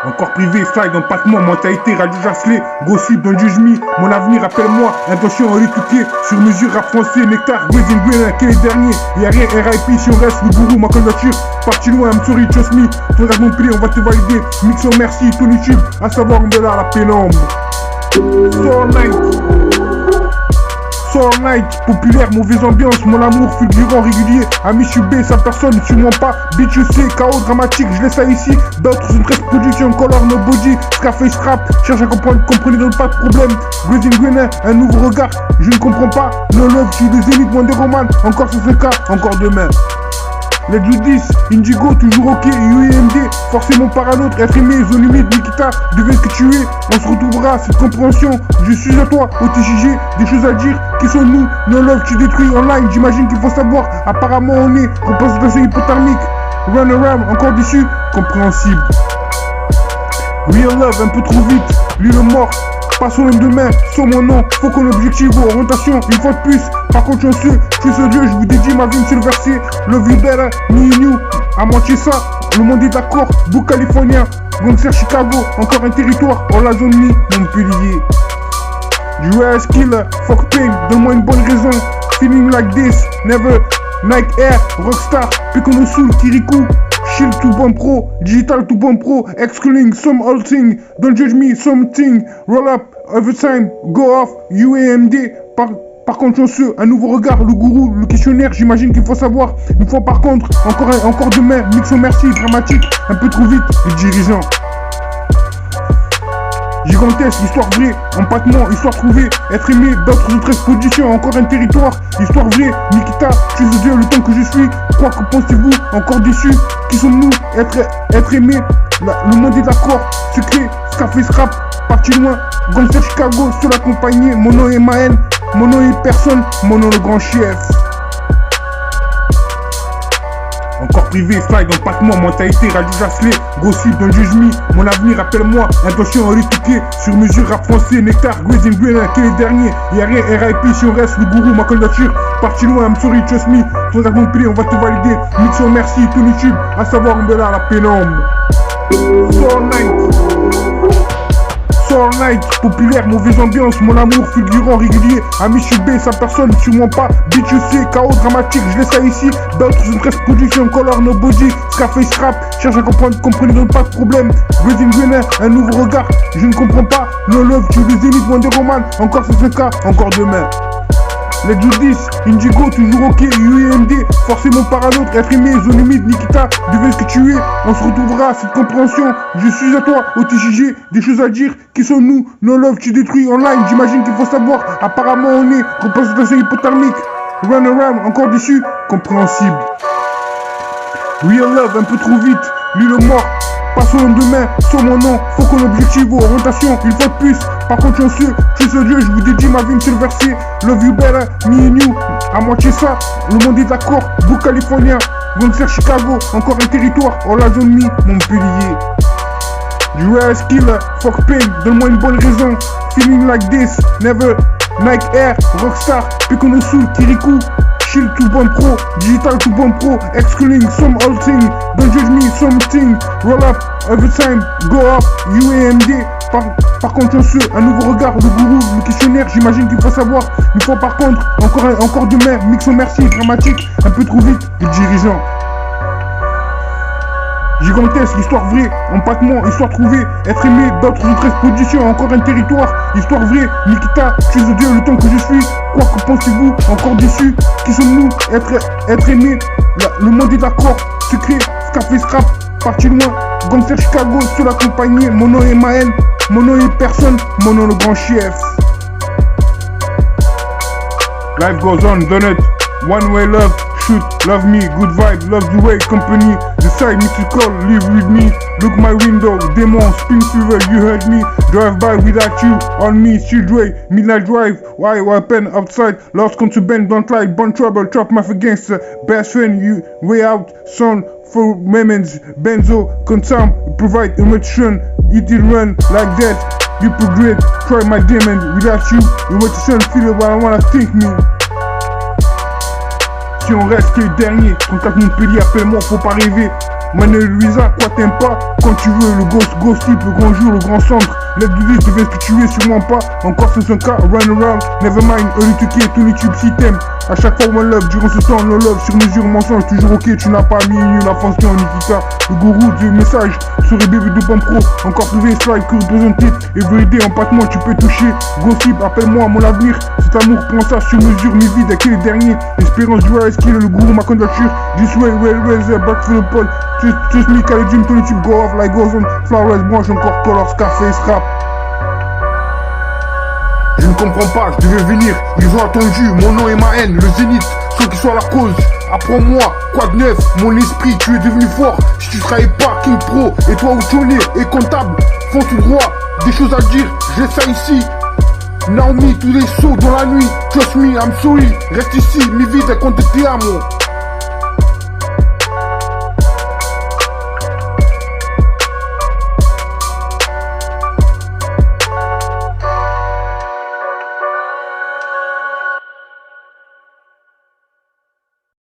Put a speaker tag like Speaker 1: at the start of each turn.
Speaker 1: Encore privé, slide, empattement, mentalité, radio jacelé, gossip, don't judge me, mon avenir, appelle-moi, intention retouquée, sur mesure, rap français, nectar, Blazing Green, quel est dernier, y'a rien, RIP, si on reste, le gourou, ma candidature, parti loin, I'm sorry, trust me, ton rêve mon prix, on va te valider, mix en merci, ton YouTube, à savoir, on est là, la pénombre. Soul Night, populaire, mauvaise ambiance, mon amour fulgurant, régulier, ami je suis B, sa personne, ne suis-moi pas, bitch je sais, chaos dramatique, je laisse ça ici, d'autres une 13 production, color no body, Scarface rap, cherche à comprendre, comprenez donc pas de problème, Blazing Green, un nouveau regard, je ne comprends pas, no love, je suis des élites, Wonder Woman, encore sur ce cas, encore demain. Les do 10, Indigo, toujours ok, UEMD, forcément par un autre, être aimé, zone limite, Nikita, devine ce que tu es, on se retrouvera, cette compréhension, je suis à toi, au TJG, des choses à dire, qui sont nous, no love, tu détruis online, j'imagine qu'il faut savoir, apparemment on est, représentation hypothermique, run around, encore dessus, compréhensible. Real love, un peu trop vite, lui le mort, pas sur le demain, sur mon nom, faut qu'on objective aux orientations, une fois de plus, par contre chanceux, je suis ce Dieu, je vous dédie ma vie, c'est le verset, love you better, me and you, à moitié ça, le monde est d'accord, bout californien, gangster Chicago, encore un territoire, hors la zone mi, Montpellier. Du rare skill, fuck pain, donne-moi une bonne raison, feeling like this, never, Nike Air, Rockstar, Picono Soul, Kirikou, Shield to Bomb Pro, Digital to Bomb Pro, excluding some old thing, don't judge me, something, roll up, every time, go off, UAMD, par contre chanceux, un nouveau regard, le gourou, le questionnaire, j'imagine qu'il faut savoir, une fois par contre, encore demain, mix au merci, dramatique, un peu trop vite, les dirigeants. Gigantesque, histoire vraie, empattement, histoire trouvée, être aimé, d'autres de 13 positions, encore un territoire, histoire vraie, Nikita, tu veux dire le temps que je suis, quoi que pensez-vous, encore déçu, qui sommes-nous, être aimé, le monde est d'accord, secret, Scarface rap, parti loin, gangster Chicago, seul accompagné, mon nom est Maël, mon nom est personne, mon nom le grand chef. Encore privé, slide, empattement, mentalité, radio jacelé, gossip, don't judge me, mon avenir, appelle-moi, intention retouquée, sur mesure, rap français, nectar, Blazing Green, quel est dernier, y'a rien, RIP, si on reste, le gourou, ma candidature, parti loin, I'm sorry, trust me, ton rêve mon prix, on va te valider, mix en merci, ton YouTube, à savoir, on est là, la pénombre. Soul Night, populaire, mauvaise ambiance, mon amour fulgurant, régulier, ami je suis B, sa personne, ne suis-moi pas, bitch je sais, chaos dramatique, je laisse ça ici, d'autres une 13 production, color no body, Scarface rap, cherche à comprendre, comprenez donc pas de problème, Blazing Green, un nouveau regard, je ne comprends pas, no love, tu des élites, Wonder Woman, encore sur ce cas, encore demain. Les do 10, Indigo, toujours ok, UEMD, forcément par un autre, être aimé, zone limite, Nikita, devine ce que tu es, on se retrouvera, cette compréhension, je suis à toi, au TJG, des choses à dire, qui sont nous, no love, tu détruis online, j'imagine qu'il faut savoir, apparemment on est, représentation hypothermique, run around, encore dessus, compréhensible. Real love, un peu trop vite, lui le mort, pas sur le demain, sur mon nom, faut qu'on objective aux orientations, une fois de plus, par contre chanceux, je suis ce Dieu, je vous dédie ma vie, c'est le verset, love you better, me and you, à moitié ça, le monde est d'accord, bout californien, gangster Chicago, encore un territoire, hors la zone mi, Montpellier. Du rare skill, fuck pain, donne-moi une bonne raison, feeling like this, never, Nike Air, Rockstar, Picono Soul, Kirikou, Shield to Bomb Pro, Digital to Bomb Pro, excluding some old thing, don't judge me, something, roll up, every time, go off, UAMD, par contre chanceux, un nouveau regard, le gourou, le questionnaire, j'imagine qu'il faut savoir, une fois par contre, encore demain, mix au merci, dramatique, un peu trop vite, les dirigeants. Gigantesque, histoire vraie, empattement, histoire trouvée, être aimé, d'autres de 13 positions, encore un territoire, histoire vraie, Nikita, tu es Dieu, le temps que je suis, quoi que pensez-vous, encore déçu, qui sommes-nous, être aimé, le monde est d'accord, secret, Scarface rap, parti loin, gangster Chicago, seul accompagné, mon nom est Maël, mon nom est personne, mon nom le grand chef. Life goes on, done it, one way love, shoot, love me, good vibe, love the way, company, decide me to call, live with me, look my window, demon, spin fever, you heard me, drive by without you, on me, shield way, midnight drive, why weapon outside, lost contraband, don't lie, born trouble, chop my gangster, best friend, you way out, son, for moments, benzo, consume, provide emotion, it will run like that, you progress, try my demon, without you, emotion, feel what I wanna think me. Si on reste que le dernier, 34 Montpellier, appelle-moi, faut pas rêver. Manuel Luisa, quoi t'aimes pas? quand tu veux, le ghost type, le grand jour, le grand centre. L'aide de 10 devait se tuer, sûrement pas. Encore 500K, run around, never mind, early to kill, tout YouTube si t'aimes. A chaque fois one love, durant ce temps, no love, sur mesure, mensonge, toujours ok, tu n'as pas mis la fonction Nikita. Le gourou du message, sur les bébés de Bomb Pro, encore privé, slide, que représenté, everyday, en pâtement, tu peux toucher. Gossip, appelle-moi, mon avenir, cet amour, prends ça sur mesure, mes vides, à qui les derniers. Espérance du RS Kill, le gourou, ma candidature, this way, back for the pole. Just me, Khaled Jim, ton YouTube, go off like goes on, Flowers, branche, encore color, Scarface, rap. Je ne comprends pas, je devais venir, ils ont attendu, mon nom et ma haine, le zénith, sans qu'il soit la cause. Apprends-moi, quoi de neuf, mon esprit, tu es devenu fort. Si tu travailles pas, King Pro, et toi autonné et comptable, font tout droit, des choses à dire, je laisse ça ici. Naomi, tous les sauts dans la nuit, trust me, I'm sorry, reste ici, mes vides, compte tes amours.